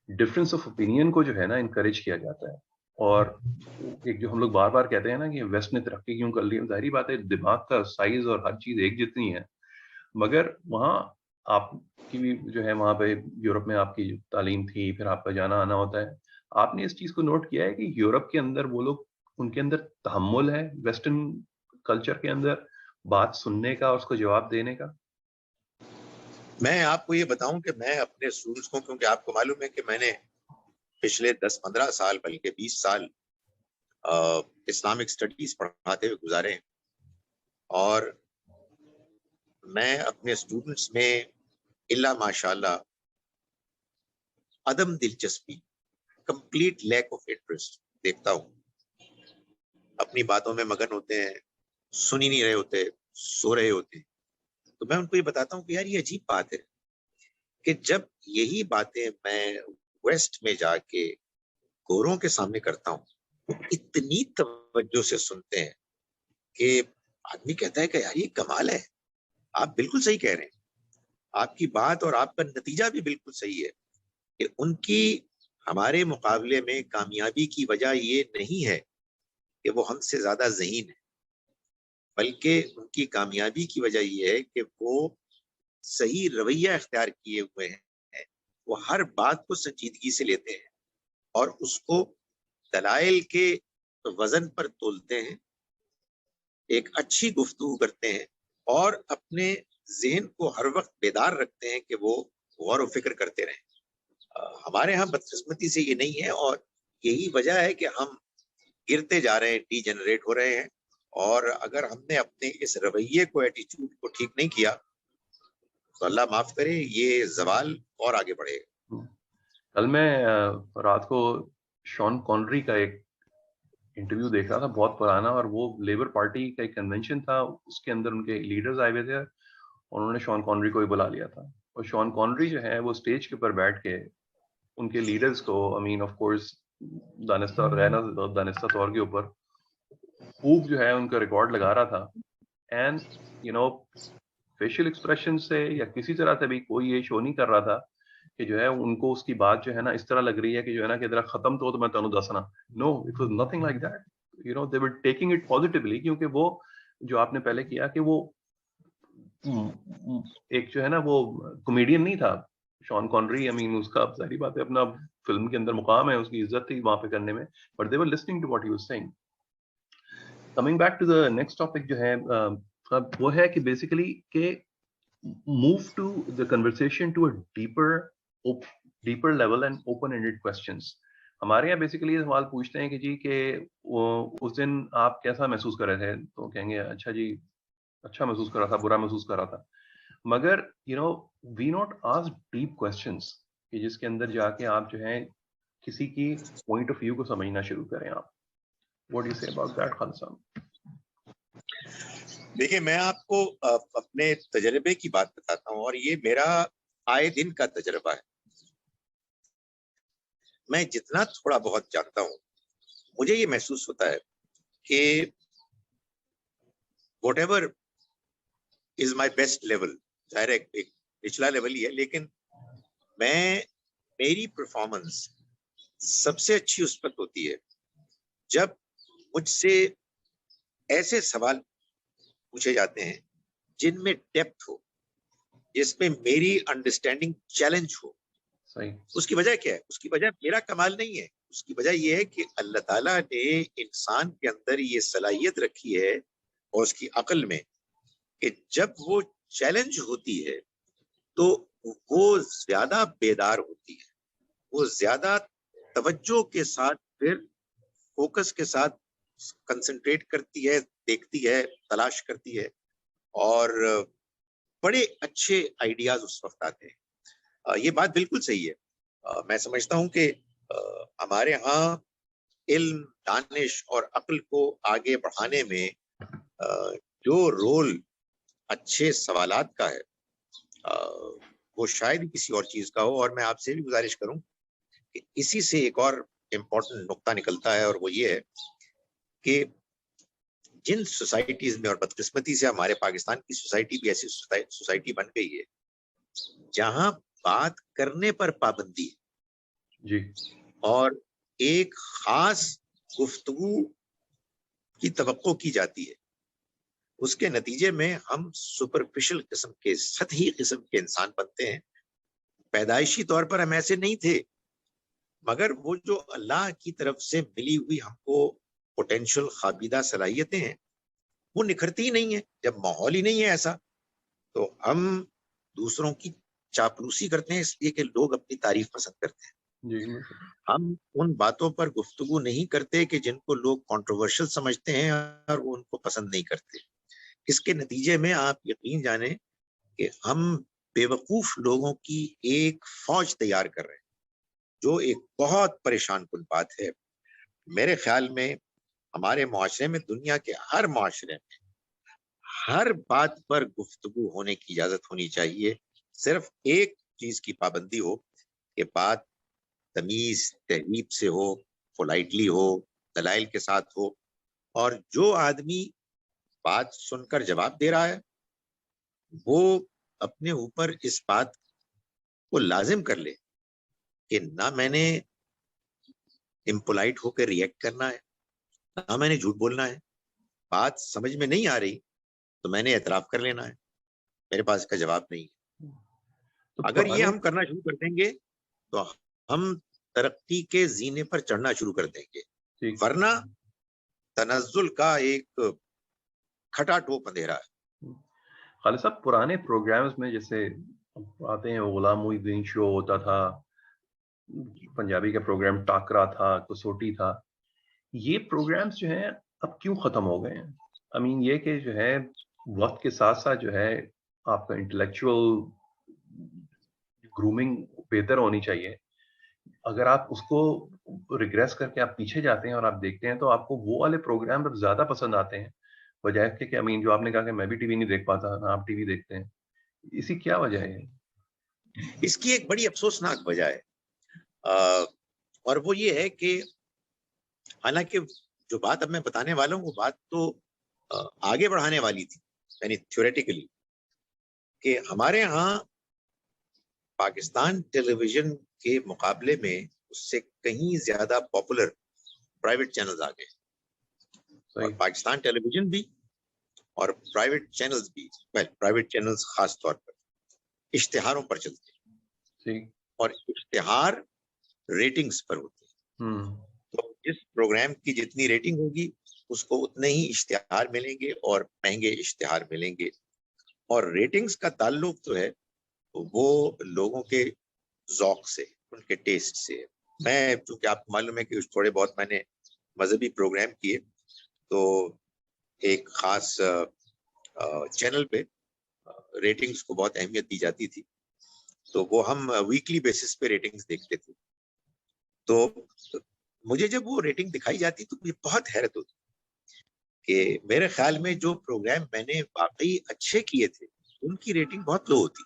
Speaker 1: ڈفرینس آف اوپینین کو جو ہے نا انکریج کیا جاتا ہے. اور ایک جو ہم لوگ بار بار کہتے ہیں نا کہ ویسٹ نے ترقی کیوں کر لی, ظاہری بات ہے دماغ کا سائز اور ہر چیز ایک جتنی ہے, مگر وہاں آپ کی بھی جو ہے وہاں پہ یورپ میں آپ کی جو تعلیم تھی, پھر آپ کا جانا آنا ہوتا ہے. آپ نے اس چیز کو نوٹ کیا ہے کہ یورپ کے اندر وہ لوگ, ان کے اندر تحمل ہے ویسٹرن کلچر کے اندر بات سننے کا اور اس کو جواب دینے کا؟
Speaker 2: میں آپ کو یہ بتاؤں کہ میں اپنے اسٹوڈنٹس کو, کیونکہ آپ کو معلوم ہے کہ میں نے پچھلے 10-15 سال بلکہ 20 سال اسلامک اسٹڈیز پڑھاتے ہوئے گزارے ہیں, اور میں اپنے اسٹوڈنٹس میں الا ماشاءاللہ عدم دلچسپی, کمپلیٹ لیک آف انٹرسٹ دیکھتا ہوں. اپنی باتوں میں مگن ہوتے ہیں, سن ہی نہیں رہے ہوتے, سو رہے ہوتے ہیں. تو میں ان کو یہ بتاتا ہوں کہ یار یہ عجیب بات ہے کہ جب یہی باتیں میں ویسٹ میں جا کے گوروں کے سامنے کرتا ہوں تو اتنی توجہ سے سنتے ہیں کہ آدمی کہتا ہے کہ یار یہ کمال ہے. آپ بالکل صحیح کہہ رہے ہیں, آپ کی بات اور آپ کا نتیجہ بھی بالکل صحیح ہے کہ ان کی ہمارے مقابلے میں کامیابی کی وجہ یہ نہیں ہے کہ وہ ہم سے زیادہ ذہین ہے, بلکہ ان کی کامیابی کی وجہ یہ ہے کہ وہ صحیح رویہ اختیار کیے ہوئے ہیں. وہ ہر بات کو سنجیدگی سے لیتے ہیں اور اس کو دلائل کے وزن پر تولتے ہیں, ایک اچھی گفتگو کرتے ہیں اور اپنے ذہن کو ہر وقت بیدار رکھتے ہیں کہ وہ غور و فکر کرتے رہیں. ہمارے ہاں بدقسمتی سے یہ نہیں ہے, اور یہی وجہ ہے کہ ہم گرتے جا رہے ہیں, ڈی جنریٹ ہو رہے ہیں. اور اگر ہم نے اپنے اس رویے کو, ایٹیچیوڈ کو ٹھیک نہیں کیا تو اللہ معاف کرے, یہ زوال اور آگے بڑھے گا.
Speaker 1: کل میں رات کو شان کونری کا ایک انٹرویو دیکھ رہا تھا, بہت پرانا, اور وہ لیبر پارٹی کا ایک کنونشن تھا, اس کے اندر ان کے لیڈرز آئے ہوئے تھے اور انہوں نے شان کونری کو ہی بلا لیا تھا. اور شان کونری جو ہے وہ اسٹیج کے اوپر بیٹھ کے ان کے لیڈرز کو, آف کورس دانستہ اور غیر دانستہ طور کے اوپر خوب جو ہے ان کا ریکارڈ لگا رہا تھا. اینڈ فیشیل ایکسپریشن سے یا کسی طرح سے بھی کوئی یہ شو نہیں کر رہا تھا کہ جو ہے ان کو اس کی بات جو ہے نا اس طرح لگ رہی ہے کہ جو ہے نا کہ ذرا ختم تو میں تمہیں دسنا. No, it was nothing like that. They were taking it positively, کیونکہ وہ جو آپ نے پہلے کیا کہ وہ ایک جو ہے نا وہ کمیڈین نہیں تھا شان کونری. اس کا ظاہری بات ہے اپنا فلم کے اندر مقام ہے, اس کی عزت تھی وہاں پہ کرنے میں, but they were listening to what he was saying. Coming back to the next topic جو ہے وہ ہے کہ بیسیکلی کہ move to the conversation to a deeper level and open-ended questions. ہمارے یہاں بیسیکلی یہ سوال پوچھتے ہیں کہ جی کہ وہ اس دن آپ کیسا محسوس کر رہے تھے, تو کہیں گے اچھا جی اچھا محسوس کر رہا تھا, برا محسوس کر رہا تھا. مگر وی ناٹ آسک ڈیپ کوسچنس کہ جس کے اندر جا کے آپ جو ہے کسی کی پوائنٹ آف ویو کو سمجھنا شروع کریں. آپ واٹ ڈو یو سے اباؤٹ دیٹ خالد صاحب؟
Speaker 2: دیکھیں میں آپ کو اپنے تجربے کی بات بتاتا ہوں, اور یہ میرا آئے دن کا تجربہ ہے. میں جتنا تھوڑا بہت جانتا ہوں, مجھے یہ محسوس ہوتا ہے کہ what ever is my best level, ظاہر ایک نچلا لیول ہی ہے, لیکن میری پرفارمنس سب سے اچھی اس وقت ہوتی ہے جب مجھ سے ایسے سوال پوچھے جاتے ہیں جن میں ڈیپتھ ہو, جس میں میری انڈرسٹینڈنگ چیلنج ہو.
Speaker 1: صحیح.
Speaker 2: اس کی وجہ کیا ہے؟ اس کی وجہ میرا کمال نہیں ہے, اس کی وجہ یہ ہے کہ اللہ تعالیٰ نے انسان کے اندر یہ صلاحیت رکھی ہے اور اس کی عقل میں کہ جب وہ چیلنج ہوتی ہے تو وہ زیادہ بیدار ہوتی ہے, وہ زیادہ توجہ کے ساتھ پھر فوکس کے ساتھ کنسنٹریٹ کرتی ہے, دیکھتی ہے, تلاش کرتی ہے, اور بڑے اچھے آئیڈیاز اس وقت آتے ہیں. یہ بات بالکل صحیح ہے. میں سمجھتا ہوں کہ ہمارے ہاں علم, دانش اور عقل کو آگے بڑھانے میں جو رول اچھے سوالات کا ہے وہ شاید کسی اور چیز کا ہو. اور میں آپ سے بھی گزارش کروں کہ اسی سے ایک اور امپورٹنٹ نقطہ نکلتا ہے, اور وہ یہ ہے کہ جن سوسائٹیز میں, اور بدقسمتی سے ہمارے پاکستان کی سوسائٹی بھی ایسی سوسائٹی بن گئی ہے جہاں بات کرنے پر پابندی
Speaker 1: جی,
Speaker 2: اور ایک خاص گفتگو کی توقع کی جاتی ہے, اس کے نتیجے میں ہم سپرفیشل قسم کے, سطحی قسم کے انسان بنتے ہیں. پیدائشی طور پر ہم ایسے نہیں تھے, مگر وہ جو اللہ کی طرف سے ملی ہوئی ہم کو پوٹینشل خوابیدہ صلاحیتیں ہیں وہ نکھرتی ہی نہیں ہیں. جب ماحول ہی نہیں ہے ایسا, تو ہم دوسروں کی چاپلوسی کرتے ہیں, اس لیے کہ لوگ اپنی تعریف پسند کرتے ہیں. ہم ان باتوں پر گفتگو نہیں کرتے کہ جن کو لوگ کنٹروورشل سمجھتے ہیں اور وہ ان کو پسند نہیں کرتے. اس کے نتیجے میں آپ یقین جانیں کہ ہم بے وقوف لوگوں کی ایک فوج تیار کر رہے ہیں, جو ایک بہت پریشان کن بات ہے. میرے خیال میں ہمارے معاشرے میں, دنیا کے ہر معاشرے میں, ہر بات پر گفتگو ہونے کی اجازت ہونی چاہیے. صرف ایک چیز کی پابندی ہو کہ بات تمیز تہذیب سے ہو, پولائٹلی ہو, دلائل کے ساتھ ہو, اور جو آدمی بات سن کر جواب دے رہا ہے وہ اپنے اوپر اس بات کو لازم کر لے کہ نہ میں نے امپولائٹ ہو کے ریئیکٹ کرنا ہے, نہ میں نے جھوٹ بولنا ہے. بات سمجھ میں نہیں آ رہی تو میں نے اعتراف کر لینا ہے, میرے پاس اس کا جواب نہیں ہے. اگر یہ ہم کرنا شروع کر دیں گے تو ہم ترقی کے زینے پر چڑھنا شروع کر دیں گے, ورنہ تنزل کا ایک کھٹا ٹوپ اندھیرا ہے.
Speaker 1: خالد صاحب, پرانے پروگرامز میں جیسے آتے ہیں, غلام محی الدین شو ہوتا تھا, پنجابی کا پروگرام ٹاکرا تھا, کسوٹی تھا, یہ پروگرامز جو ہیں اب کیوں ختم ہو گئے ہیں؟ I mean یہ کہ جو ہے وقت کے ساتھ ساتھ جو ہے آپ کا انٹلیکچوئل گرومنگ بہتر ہونی چاہیے. اگر آپ اس کو ریگریس کر کے آپ پیچھے جاتے ہیں اور آپ دیکھتے ہیں تو آپ کو وہ والے پروگرام اب زیادہ پسند آتے ہیں, بجائے کہ امین جو آپ نے کہا کہ میں بھی ٹی وی نہیں دیکھ پاتا, نہ آپ ٹی وی دیکھتے ہیں. اسی کیا وجہ ہے؟
Speaker 2: اس کی ایک بڑی افسوسناک وجہ ہے, اور وہ یہ ہے کہ حالانکہ جو بات اب میں بتانے والا ہوں وہ بات تو آگے بڑھانے والی تھی, یعنی تھیوریٹیکلی, کہ ہمارے ہاں پاکستان ٹیلی ویژن کے مقابلے میں اس سے کہیں زیادہ پاپولر پرائیویٹ چینلز آ گئے, اور پاکستان ٹیلی ویژن بھی اور پرائیویٹ چینلز بھی, پرائیویٹ چینلز خاص طور پر اشتہاروں پر چلتے ہیں, اور اشتہار ریٹنگز پر ہوتے ہیں. تو جس پروگرام کی جتنی ریٹنگ ہوگی اس کو اتنے ہی اشتہار ملیں گے, اور مہنگے اشتہار ملیں گے. اور ریٹنگز کا تعلق تو ہے وہ لوگوں کے ذوق سے, ان کے ٹیسٹ سے. میں چونکہ آپ کو معلوم ہے کہ تھوڑے بہت میں نے مذہبی پروگرام کیے، تو ایک خاص چینل پہ ریٹنگز کو بہت اہمیت دی جاتی تھی، تو وہ ہم ویکلی بیسس پہ ریٹنگز دیکھتے تھے. تو مجھے جب وہ ریٹنگ دکھائی جاتی تو مجھے بہت حیرت ہوتی کہ میرے خیال میں جو پروگرام میں نے واقعی اچھے کیے تھے ان کی ریٹنگ بہت لو ہوتی،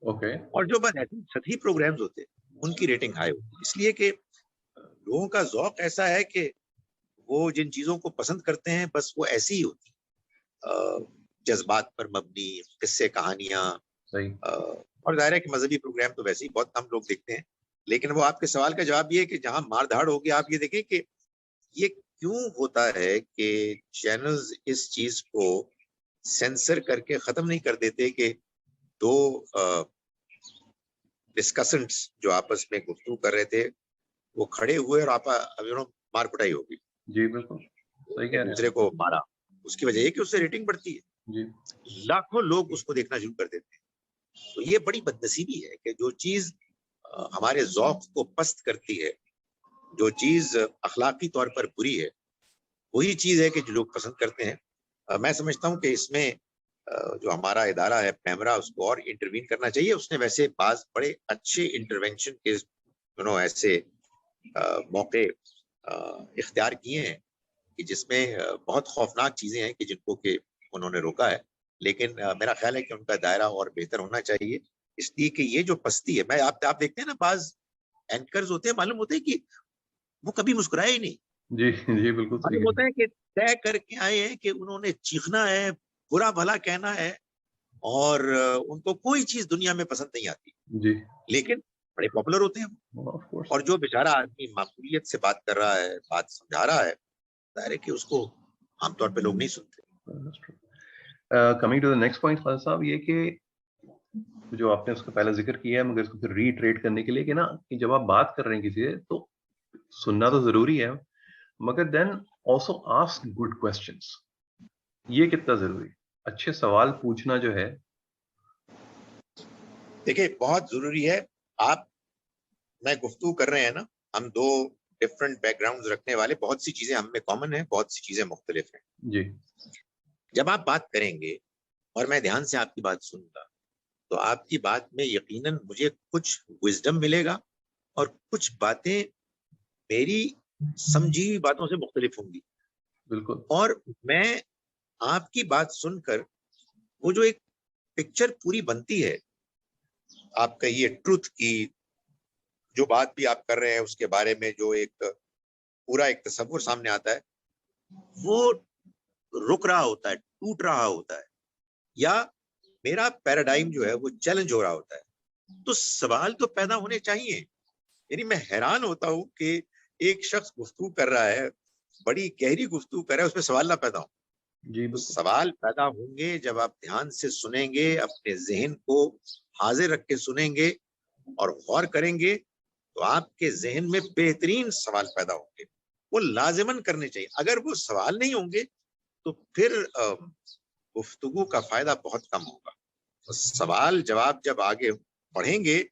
Speaker 1: اوکے.
Speaker 2: اور جو بس ایسے سطحی پروگرامز ہوتے ان کی ریٹنگ ہائی ہوتی، اس لیے کہ لوگوں کا ذوق ایسا ہے کہ وہ جن چیزوں کو پسند کرتے ہیں بس وہ ایسی ہی ہوتی، جذبات پر مبنی قصے کہانیاں.
Speaker 1: صحیح.
Speaker 2: اور ظاہر ہے کہ مذہبی پروگرام تو ویسے ہی بہت کم لوگ دیکھتے ہیں، لیکن وہ آپ کے سوال کا جواب یہ ہے کہ جہاں مار دھاڑ ہوگی، آپ یہ دیکھیں کہ یہ کیوں ہوتا ہے کہ چینلز اس چیز کو سینسر کر کے ختم نہیں کر دیتے کہ دو ڈسکسنٹس جو آپس میں گفتگو کر رہے تھے وہ کھڑے ہوئے اور آپ مار پٹائی ہوگی.
Speaker 1: جی بالکل صحیح کہہ رہے
Speaker 2: دوسرے کو مارا، اس کی وجہ یہ کہ اس سے ریٹنگ بڑھتی ہے،
Speaker 1: ہیں. جی
Speaker 2: لاکھوں لوگ اس کو دیکھنا شروع کر دیتے ہیں. تو یہ بڑی بدنصیبی ہے کہ جو چیز ہمارے ذوق کو پست کرتی ہے، جو چیز اخلاقی طور پر بری ہے، وہی چیز ہے کہ جو لوگ پسند کرتے ہیں. میں سمجھتا ہوں کہ اس میں جو ہمارا ادارہ ہے پیمرا، اس کو اور انٹروین کرنا چاہیے. اس نے ویسے بعض بڑے اچھے انٹروینشن کے ایسے موقع اختیار کیے ہیں کہ جس میں بہت خوفناک چیزیں ہیں کہ جن کو کہ انہوں نے روکا ہے، لیکن میرا خیال ہے کہ ان کا دائرہ اور بہتر ہونا چاہیے. اس لیے کہ یہ جو پستی ہے، میں آپ دیکھتے ہیں نا بعض اینکرز ہوتے ہیں، معلوم ہوتے ہیں کہ وہ کبھی مسکرائے ہی نہیں.
Speaker 1: جی جی بالکل صحیح
Speaker 2: معلوم ہوتا ہے کہ طے کر کے آئے ہیں کہ انہوں نے چیخنا ہے، برا بھلا کہنا ہے، اور ان کو کوئی چیز دنیا میں پسند نہیں آتی،
Speaker 1: جی
Speaker 2: لیکن بڑے پاپولر ہوتے ہیں.
Speaker 1: Of course.
Speaker 2: اور جو بیچارہ آدمی معقولیت سے بات کر رہا ہے، بات سمجھا رہا ہے، ظاہر ہے کہ اس کو عام طور پہ لوگ نہیں سنتے.
Speaker 1: Coming to the next point Khalid sahab, یہ کہ جو آپ نے اس کا پہلا ذکر کیا ہے مگر اس کو پھر ریٹریٹ کرنے کے لیے کہ نا کہ جب آپ بات کر رہے ہیں کسی سے تو سننا تو ضروری ہے مگر then also ask good questions. یہ کتنا ضروری؟ اچھے سوال پوچھنا جو ہے
Speaker 2: دیکھیں بہت ضروری ہے. آپ میں گفتگو کر رہے ہیں نا، ہم دو ڈفرنٹ بیک گراؤنڈ رکھنے والے، بہت سی چیزیں ہم میں کامن ہیں، بہت سی چیزیں مختلف ہیں.
Speaker 1: جی
Speaker 2: جب آپ بات کریں گے اور میں دھیان سے آپ کی بات سنوں گا تو آپ کی بات میں یقیناً مجھے کچھ وزڈم ملے گا اور کچھ باتیں میری سمجھی ہوئی باتوں سے مختلف ہوں گی.
Speaker 1: بالکل.
Speaker 2: اور میں آپ کی بات سن کر وہ جو ایک پکچر پوری بنتی ہے آپ کا، یہ ٹروتھ کی جو بات بھی آپ کر رہے ہیں اس کے بارے میں جو ایک پورا ایک تصور سامنے آتا ہے، وہ رک رہا ہوتا ہے، ٹوٹ رہا ہوتا ہے، یا میرا پیراڈائم جو ہے وہ چیلنج ہو رہا ہوتا ہے. تو سوال تو پیدا ہونے چاہیے. یعنی میں حیران ہوتا ہوں کہ ایک شخص گفتگو کر رہا ہے، بڑی گہری گفتگو کر رہا ہے، اس میں سوال نہ پیدا ہو.
Speaker 1: جی
Speaker 2: تو
Speaker 1: بالکل.
Speaker 2: سوال پیدا ہوں گے جب آپ دھیان سے سنیں گے، اپنے ذہن کو حاضر رکھ کے سنیں گے اور غور کریں گے، تو آپ کے ذہن میں بہترین سوال پیدا ہوں گے. وہ لازماً کرنے چاہیے. اگر وہ سوال نہیں ہوں گے تو پھر گفتگو کا فائدہ بہت کم ہوگا. سوال جواب جب آگے بڑھیں گے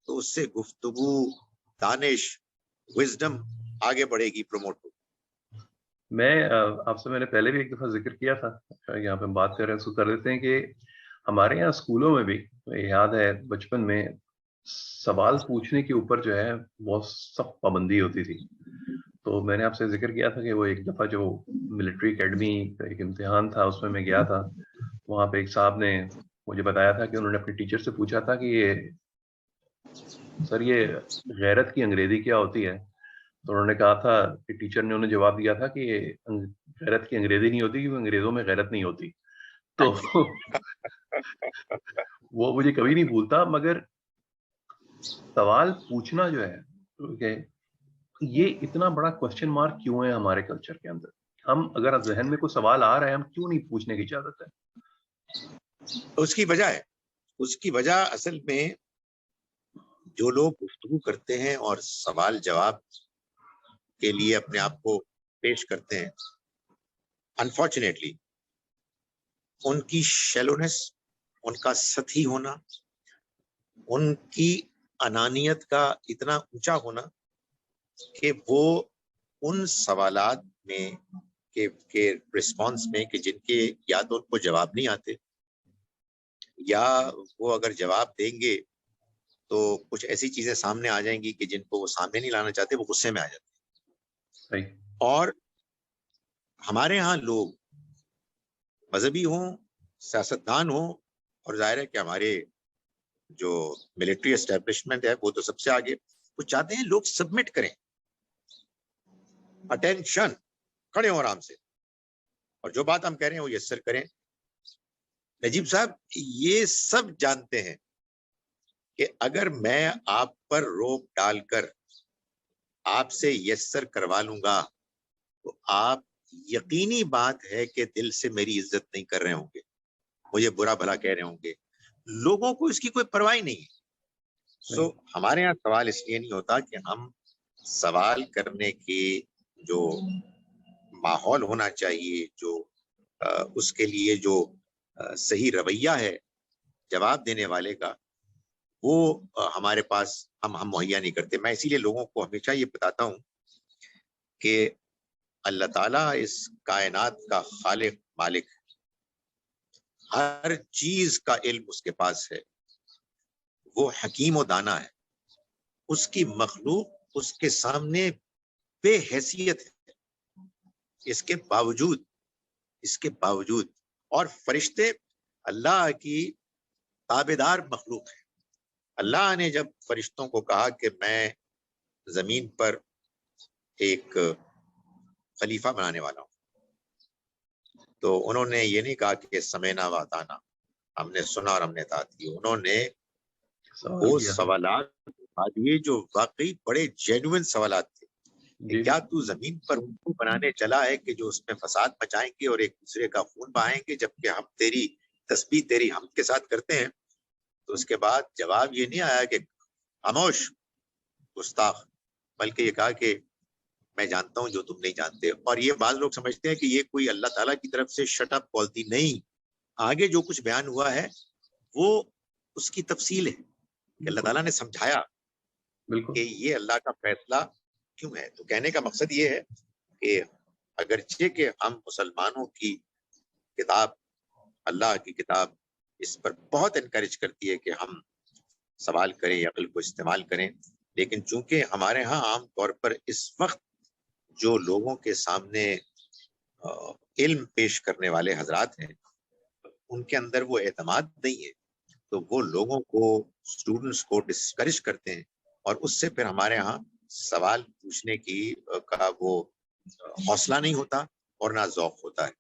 Speaker 2: تو اس سے گفتگو، دانش، وزڈم آگے بڑھے گی، پروموٹ ہوگی.
Speaker 1: میں آپ سے میں نے پہلے بھی ایک دفعہ ذکر کیا تھا، یہاں پہ بات کر رہے ہیں اس کو کر دیتے ہیں کہ ہمارے یہاں اسکولوں میں بھی یاد ہے بچپن میں سوال پوچھنے کے اوپر جو ہے بہت سخت پابندی ہوتی تھی. تو میں نے آپ سے ذکر کیا تھا کہ وہ ایک دفعہ جو ملٹری اکیڈمی کا ایک امتحان تھا اس میں گیا تھا. وہاں پہ ایک صاحب نے مجھے بتایا تھا کہ انہوں نے اپنے ٹیچر سے پوچھا تھا کہ یہ سر یہ غیرت کی انگریزی کیا ہوتی ہے. تو انہوں نے کہا تھا کہ ٹیچر نے انہیں جواب دیا تھا کہ یہ غیرت کی انگریزی نہیں ہوتی کیونکہ انگریزوں میں غیرت نہیں ہوتی. تو وہ مجھے کبھی نہیں بھولتا. مگر سوال پوچھنا جو ہے کہ یہ اتنا بڑا کوشچن مارک کیوں ہے ہمارے کلچر کے اندر؟ ہم اگر ذہن میں کوئی سوال آ رہا ہے ہم کیوں نہیں پوچھنے کی اجازت ہے؟
Speaker 2: اس کی وجہ ہے، اس کی وجہ اصل میں جو لوگ گفتگو کرتے ہیں اور سوال جواب کے لیے اپنے آپ کو پیش کرتے ہیں، انفارچونیٹلی ان کی شیلونس، ان کا سطحی ہونا، ان کی انانیت کا اتنا اونچا ہونا کہ وہ ان سوالات میں کے رسپانس میں کہ جن کے یا تو ان کو جواب نہیں آتے، یا وہ اگر جواب دیں گے تو کچھ ایسی چیزیں سامنے آ جائیں گی کہ جن کو وہ سامنے نہیں لانا چاہتے، وہ غصے میں آ جاتے ہیں۔
Speaker 1: صحیح۔
Speaker 2: اور ہمارے ہاں لوگ مذہبی ہوں، سیاستدان ہوں، اور ظاہر ہے کہ ہمارے جو ملٹری اسٹیبلشمنٹ ہے وہ تو سب سے آگے، وہ چاہتے ہیں لوگ سبمٹ کریں، اٹینشن، کھڑے ہوں آرام سے، اور جو بات ہم کہہ رہے ہیں وہ یسر کریں۔ نجیب صاحب یہ سب جانتے ہیں کہ اگر میں آپ پر روک ڈال کر آپ سے یسر کروا لوں گا تو آپ، یقینی بات ہے کہ دل سے میری عزت نہیں کر رہے ہوں گے، مجھے برا بھلا کہہ رہے ہوں گے، لوگوں کو اس کی کوئی پرواہ نہیں ہے۔ سو ہمارے یہاں سوال اس لیے نہیں ہوتا کہ ہم سوال کرنے کی جو ماحول ہونا چاہیے، جو اس کے لیے جو صحیح رویہ ہے جواب دینے والے کا، وہ ہمارے پاس ہم مہیا نہیں کرتے۔ میں اسی لیے لوگوں کو ہمیشہ یہ بتاتا ہوں کہ اللہ تعالیٰ اس کائنات کا خالق مالک ہے، ہر چیز کا علم اس کے پاس ہے، وہ حکیم و دانا ہے، اس کی مخلوق اس کے سامنے بے حیثیت ہے، اس کے باوجود اور فرشتے اللہ کی تابعدار مخلوق ہے۔ اللہ نے جب فرشتوں کو کہا کہ میں زمین پر ایک خلیفہ بنانے والا ہوں، تو انہوں نے یہ نہیں کہا کہ سمینا و اطعنا، ہم نے سنا اور ہم نے اطاعت کی۔ انہوں نے وہ سوالات دیے جو واقعی بڑے جینوئن سوالات تھے کہ کیا تو زمین پر ان کو بنانے چلا ہے کہ جو اس میں فساد مچائیں گے اور ایک دوسرے کا خون بہائیں گے، جبکہ ہم تیری تسبیح تیری حمد کے ساتھ کرتے ہیں۔ تو اس کے بعد جواب یہ نہیں آیا کہ خاموش گستاخ، بلکہ یہ کہا کہ میں جانتا ہوں جو تم نہیں جانتے۔ اور یہ بعض لوگ سمجھتے ہیں کہ یہ کوئی اللہ تعالیٰ کی طرف سے شٹ اپ پالیسی نہیں، آگے جو کچھ بیان ہوا ہے وہ اس کی تفصیل ہے کہ اللہ تعالیٰ نے سمجھایا کہ یہ اللہ کا فیصلہ کیوں ہے۔ تو کہنے کا مقصد یہ ہے کہ اگرچہ کہ ہم مسلمانوں کی کتاب، اللہ کی کتاب، اس پر بہت انکریج کرتی ہے کہ ہم سوال کریں، عقل کو استعمال کریں، لیکن چونکہ ہمارے ہاں عام طور پر اس وقت جو لوگوں کے سامنے علم پیش کرنے والے حضرات ہیں ان کے اندر وہ اعتماد نہیں ہے، تو وہ لوگوں کو، اسٹوڈنٹس کو ڈسکریج کرتے ہیں، اور اس سے پھر ہمارے ہاں سوال پوچھنے کی کا وہ حوصلہ نہیں ہوتا اور نہ ذوق ہوتا ہے۔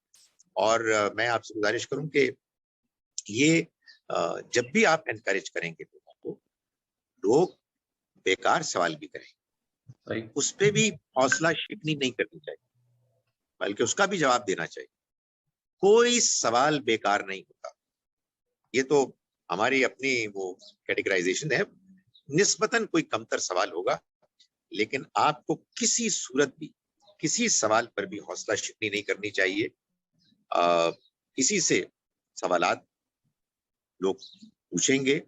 Speaker 2: اور میں آپ سے گزارش کروں کہ یہ جب بھی آپ انکریج کریں گے لوگوں کو، لوگ بیکار سوال بھی کریں، اس پہ بھی حوصلہ شکنی نہیں کرنی چاہیے، بلکہ اس کا بھی جواب دینا چاہیے۔ کوئی سوال بیکار نہیں ہوتا، یہ تو ہماری اپنی وہ کیٹیگرائزیشن ہے، نسبتاً کوئی کمتر سوال ہوگا، لیکن آپ کو کسی صورت بھی کسی سوال پر بھی حوصلہ شکنی نہیں کرنی چاہیے۔ اسی سے سوالات لوگ پوچھیں گے،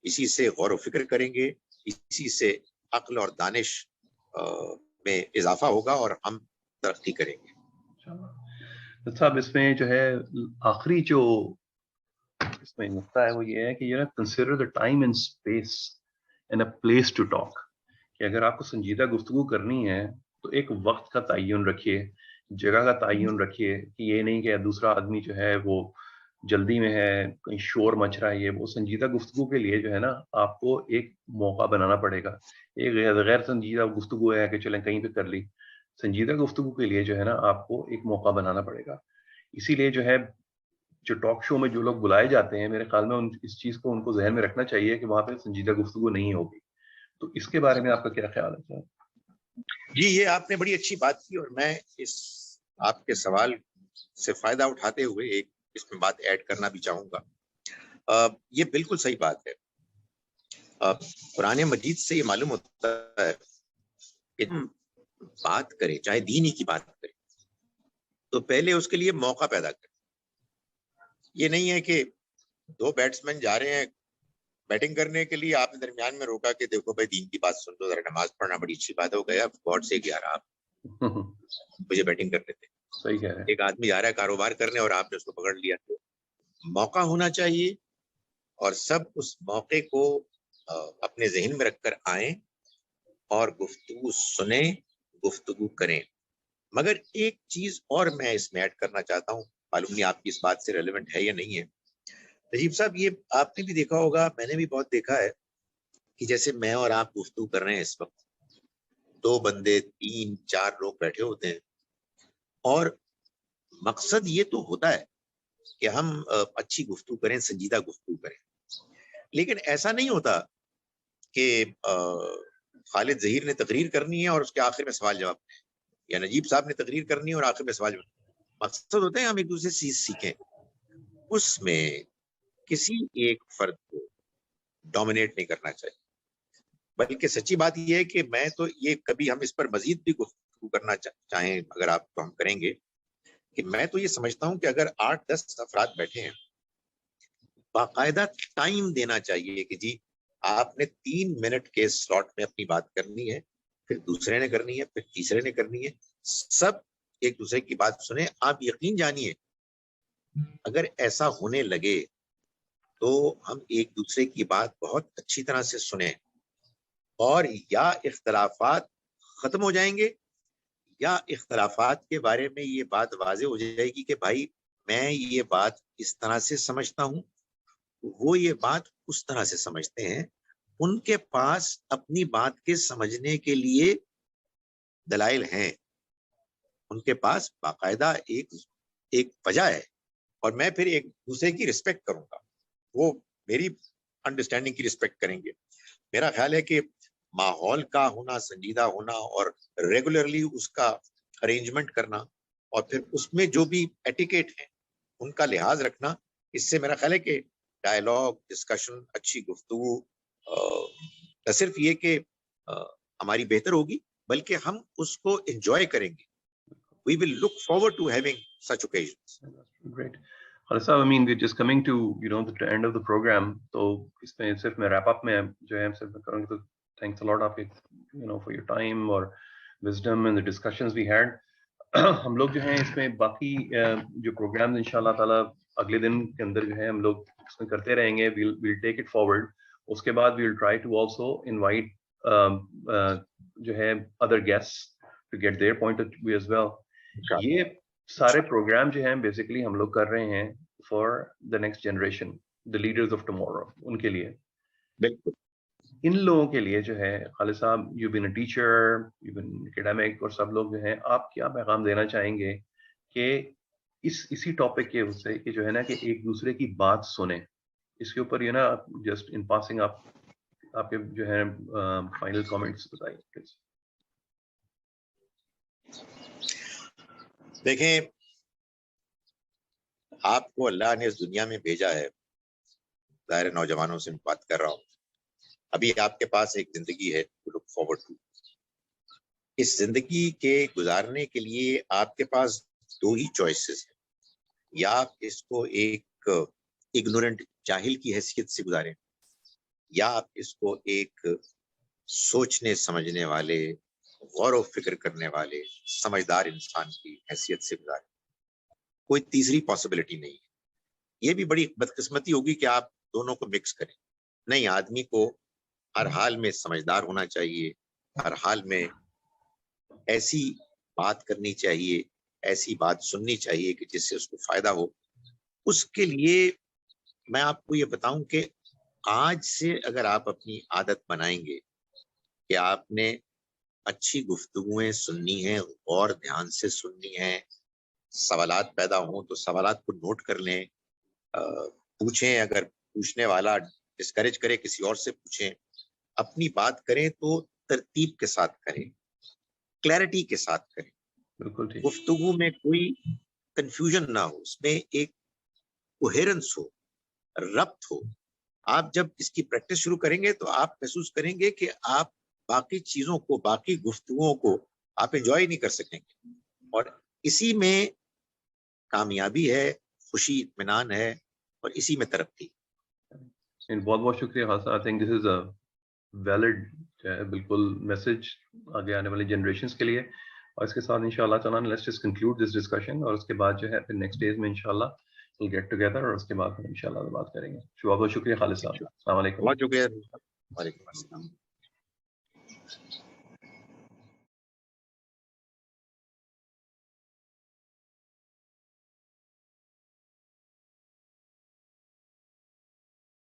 Speaker 2: اسی سے غور و فکر کریں گے، اسی سے عقل اور دانش میں اضافہ ہوگا اور ہم ترقی کریں گے۔
Speaker 1: صاحب اس میں جو ہے آخری جو اس میں نقطہ ہے وہ یہ ہے کہ consider the time and space and a place to talk, کہ اگر آپ کو سنجیدہ گفتگو کرنی ہے تو ایک وقت کا تعین رکھیے، جگہ کا تعین رکھیے، کہ یہ نہیں کہ دوسرا آدمی جو ہے وہ جلدی میں ہے، کہیں شور مچ رہا ہے، یہ وہ سنجیدہ گفتگو کے لیے جو ہے نا آپ کو ایک موقع بنانا پڑے گا۔ ایک غیر سنجیدہ گفتگو ہے کہ چلیں کہیں پہ کر لی، سنجیدہ گفتگو کے لیے جو ہے نا آپ کو ایک موقع بنانا پڑے گا۔ اسی لیے جو ہے جو ٹاک شو میں جو لوگ بلائے جاتے ہیں، میرے خیال میں اس چیز کو ان کو ذہن میں رکھنا چاہیے کہ وہاں پہ سنجیدہ گفتگو نہیں ہوگی۔ تو اس کے بارے میں آپ کا کیا خیال ہے صاحب؟
Speaker 2: جی یہ آپ نے بڑی اچھی بات کی، اور میں اس آپ کے سوال سے فائدہ اٹھاتے ہوئے ایک اس میں بات ایڈ کرنا بھی چاہوں گا۔ یہ بالکل صحیح بات ہے۔ قرآن مجید سے یہ معلوم ہوتا ہے کہ بات کرے، چاہے دینی کی بات کرے، تو پہلے اس کے لیے موقع پیدا کرے۔ یہ نہیں ہے کہ دو بیٹسمین جا رہے ہیں بیٹنگ کرنے کے لیے آپ نے درمیان میں روکا کہ دیکھو بھائی دین کی بات سن لو, ذرا نماز پڑھنا بڑی اچھی بات ہو گیا, گاڈ سے گیا رہا آپ مجھے بیٹنگ کرنے تھے.
Speaker 1: صحیح کہہ رہے ہیں.
Speaker 2: ایک آدمی جا رہا ہے کاروبار کرنے اور آپ نے اس کو پکڑ لیا. تو موقع ہونا چاہیے اور سب اس موقع کو اپنے ذہن میں رکھ کر آئیں اور گفتگو سنیں, گفتگو کریں. مگر ایک چیز اور میں اس میں ایڈ کرنا چاہتا ہوں, معلوم نہیں آپ کی اس بات سے ریلیونٹ ہے یا نہیں ہے. نجیب صاحب, یہ آپ نے بھی دیکھا ہوگا, میں نے بھی بہت دیکھا ہے کہ جیسے میں اور آپ گفتگو کر رہے ہیں اس وقت, 2 بندے 3 4 لوگ بیٹھے ہوتے ہیں اور مقصد یہ تو ہوتا ہے کہ ہم اچھی گفتگو کریں, سنجیدہ گفتگو کریں. لیکن ایسا نہیں ہوتا کہ خالد ظہیر نے تقریر کرنی ہے اور اس کے آخر میں سوال جواب, یا نجیب صاحب نے تقریر کرنی ہے اور آخر میں سوال جواب. مقصد ہوتا ہے ہم ایک دوسرے سے سیکھیں. اس میں کسی ایک فرد کو ڈومینیٹ نہیں کرنا چاہیے, بلکہ سچی بات یہ ہے کہ میں تو یہ کبھی ہم اس پر مزید بھی گفتگو کرنا چاہیں اگر آپ کو ہم کریں گے, کہ میں تو یہ سمجھتا ہوں کہ اگر 8-10 افراد بیٹھے ہیں, باقاعدہ ٹائم دینا چاہیے کہ جی آپ نے 3 منٹ کے سلاٹ میں اپنی بات کرنی ہے, پھر دوسرے نے کرنی ہے, پھر تیسرے نے کرنی ہے, سب ایک دوسرے کی بات سنیں. آپ یقین جانیے اگر ایسا ہونے لگے تو ہم ایک دوسرے کی بات بہت اچھی طرح سے سنیں اور یا اختلافات ختم ہو جائیں گے یا اختلافات کے بارے میں یہ بات واضح ہو جائے گی کہ بھائی میں یہ بات اس طرح سے سمجھتا ہوں, وہ یہ بات اس طرح سے سمجھتے ہیں. ان کے پاس اپنی بات کے سمجھنے کے لیے دلائل ہیں, ان کے پاس باقاعدہ ایک وجہ ہے, اور میں پھر ایک دوسرے کی رسپیکٹ کروں گا, وہ میری انڈرسٹینڈنگ کی رسپیکٹ کریں گے. میرا خیال ہے کہ ماحول کا ہونا, سنجیدہ ہونا اور ریگولرلی اس کا ارینجمنٹ کرنا اور پھر اس میں جو بھی ایٹیکیٹ ہیں ان کا لحاظ رکھنا, اس سے میرا خیال ہے کہ ڈائلاگ, ڈسکشن, اچھی گفتگو نہ صرف یہ کہ ہماری بہتر ہوگی بلکہ ہم اس کو انجوائے کریں گے. We will look forward to having such occasions.
Speaker 1: Great. Khalid صاحب, I mean, we're just coming to, the end of the program. تو اس میں صرف میں ریپ اپ میں جو ہے صرف کروں گا. تو thanks a lot آپ کے, for your time اور wisdom and the discussions we had. ہم لوگ جو ہیں اس میں باقی جو پروگرامز انشاءاللہ تعالیٰ اگلے دن کے اندر جو ہے ہم لوگ اس میں کرتے رہیں گے. we'll take it forward. اس کے بعد we'll try to also invite جو ہے other guests to get their point of view as well. یہ سارے پروگرام جو ہیں بیسیکلی ہم لوگ کر رہے ہیں for the next generation, the leaders of tomorrow, ان کے لیے.
Speaker 2: بالکل
Speaker 1: ان لوگوں کے لیے جو ہے خالد صاحب, you been a teacher, you been academic, اور سب لوگ جو ہیں, آپ کیا پیغام دینا چاہیں گے کہ اسی ٹاپک کے سے کہ جو ہے نا کہ ایک دوسرے کی بات سنیں, اس کے اوپر جسٹ ان پاسنگ آپ کے جو ہے فائنل کامنٹس بتائیے پلیز.
Speaker 2: دیکھیں, آپ کو اللہ نے اس دنیا میں بھیجا ہے, ظاہر نوجوانوں سے بات کر رہا ہوں, ابھی آپ کے پاس ایک زندگی ہے to look forward to. اس زندگی کے گزارنے کے لیے آپ کے پاس 2 ہی چوائسز ہیں, یا آپ اس کو ایک اگنورنٹ جاہل کی حیثیت سے گزاریں, یا آپ اس کو ایک سوچنے سمجھنے والے, غور و فکر کرنے والے, سمجھدار انسان کی حیثیت سے گزاریں. کوئی تیسری پاسبلٹی نہیں ہے. یہ بھی بڑی بدقسمتی ہوگی کہ آپ دونوں کو مکس کریں. نہیں, آدمی کو ہر حال میں سمجھدار ہونا چاہیے, ہر حال میں ایسی بات کرنی چاہیے, ایسی بات سننی چاہیے کہ جس سے اس کو فائدہ ہو. اس کے لیے میں آپ کو یہ بتاؤں کہ آج سے اگر آپ اپنی عادت بنائیں گے کہ آپ نے اچھی گفتگویں سننی ہیں, اور دھیان سے سننی ہیں, سوالات پیدا ہوں تو سوالات کو نوٹ کر لیں, پوچھیں, اگر پوچھنے والا ڈسکریج کرے کسی اور سے پوچھیں, اپنی بات کریں تو ترتیب کے ساتھ کریں, کلیئرٹی کے ساتھ کریں.
Speaker 1: بالکل ٹھیک.
Speaker 2: گفتگو میں کوئی کنفیوژن نہ ہو, اس میں ایک کوہیرنس ہو, ربط ہو. آپ جب اس کی پریکٹس شروع کریں گے تو آپ محسوس کریں گے کہ آپ باقی چیزوں کو, باقی گفتگوؤں کو آپ انجوائے نہیں کر سکیں گے, اور اسی میں کامیابی ہے, خوشی, اطمینان ہے, اور اسی میں ترقی.
Speaker 1: بہت بہت شکریہ خالص. I think this is a valid جو ہے بالکل میسج آگے آنے والی جنریشنس کے لیے. اور اس کے ساتھ انشاءاللہ تعالیٰ let's just conclude this discussion, اور اس کے بعد جو ہے پھر نیکسٹ ڈیز میں انشاءاللہ we'll get together, اور اس کے بعد پھر انشاءاللہ بات کریں گے. بہت بہت شکریہ خالد صاحب. السلام علیکم.
Speaker 2: بہت شکریہ. وعلیکم السلام.